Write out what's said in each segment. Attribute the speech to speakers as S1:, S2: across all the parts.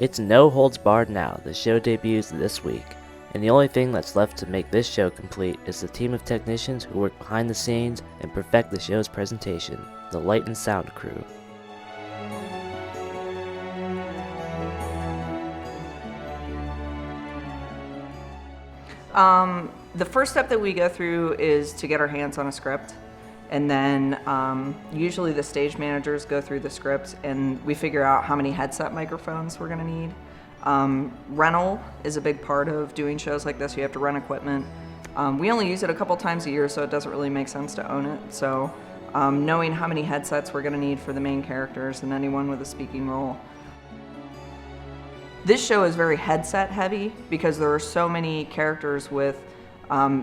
S1: It's no holds barred now. The show debuts this week, and the only thing that's left to make this show complete is the team of technicians who work behind the scenes and perfect the show's presentation, the light and sound crew.
S2: The first step that we go through is to get our hands on a script, and then usually the stage managers go through the script and we figure out how many headset microphones we're going to need. Rental is a big part of doing shows like this. You have to rent equipment. We only use it a couple times a year, so it doesn't really make sense to own it. So knowing how many headsets we're going to need for the main characters and anyone with a speaking role. This show is very headset heavy because there are so many characters with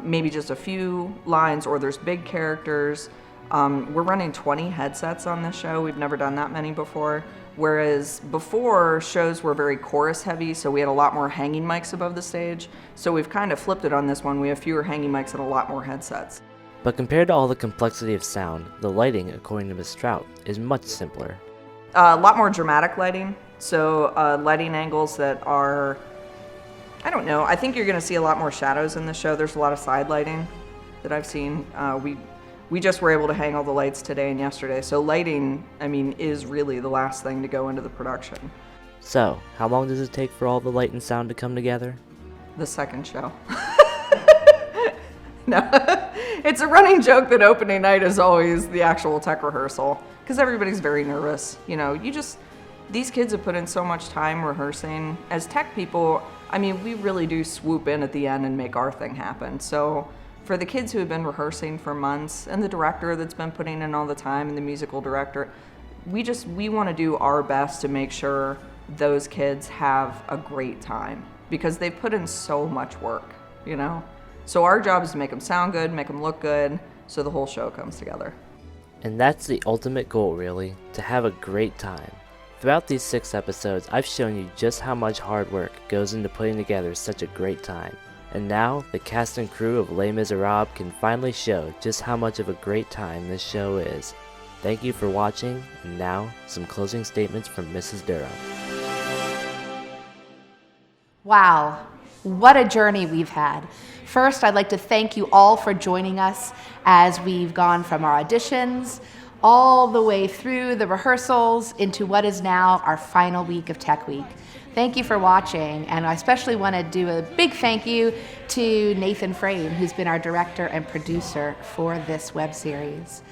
S2: maybe just a few lines, or there's big characters. We're running 20 headsets on this show. We've never done that many before. Whereas before, shows were very chorus heavy, so we had a lot more hanging mics above the stage. So we've kind of flipped it on this one. We have fewer hanging mics and a lot more headsets.
S1: But compared to all the complexity of sound, the lighting, according to Ms. Strout, is much simpler.
S2: A lot more dramatic lighting. So lighting angles that are, I don't know, I think you're going to see a lot more shadows in the show. There's a lot of side lighting that I've seen. We just were able to hang all the lights today and yesterday. So lighting, I mean, is really the last thing to go into the production.
S1: So, how long does it take for all the light and sound to come together?
S2: The second show. No, it's a running joke that opening night is always the actual tech rehearsal because everybody's very nervous. You know, these kids have put in so much time rehearsing. As tech people, I mean, we really do swoop in at the end and make our thing happen. So for the kids who have been rehearsing for months, and the director that's been putting in all the time, and the musical director, we want to do our best to make sure those kids have a great time because they've put in so much work, you know? So our job is to make them sound good, make them look good, so the whole show comes together.
S1: And that's the ultimate goal, really, to have a great time. Throughout these 6 episodes, I've shown you just how much hard work goes into putting together such a great time. And now, the cast and crew of Les Miserables can finally show just how much of a great time this show is. Thank you for watching, and now, some closing statements from Mrs. Durham.
S3: Wow, what a journey we've had. First, I'd like to thank you all for joining us as we've gone from our auditions all the way through the rehearsals into what is now our final week of Tech Week. Thank you for watching, and I especially want to do a big thank you to Nathan Frame, who's been our director and producer for this web series.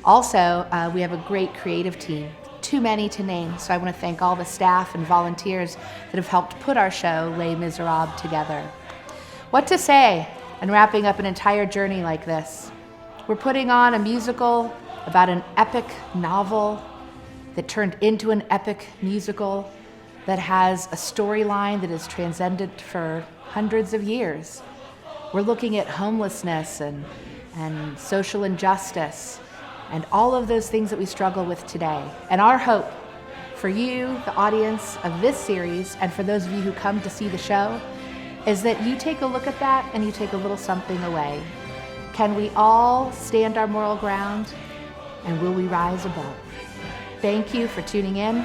S3: Also, we have a great creative team, too many to name, so I want to thank all the staff and volunteers that have helped put our show, Les Miserables, together. What to say in wrapping up an entire journey like this? We're putting on a musical about an epic novel that turned into an epic musical that has a storyline that is transcended for hundreds of years. We're looking at homelessness and social injustice and all of those things that we struggle with today. And our hope for you, the audience of this series, and for those of you who come to see the show, is that you take a look at that and you take a little something away. Can we all stand our moral ground, and will we rise above? Thank you for tuning in,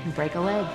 S3: and break a leg.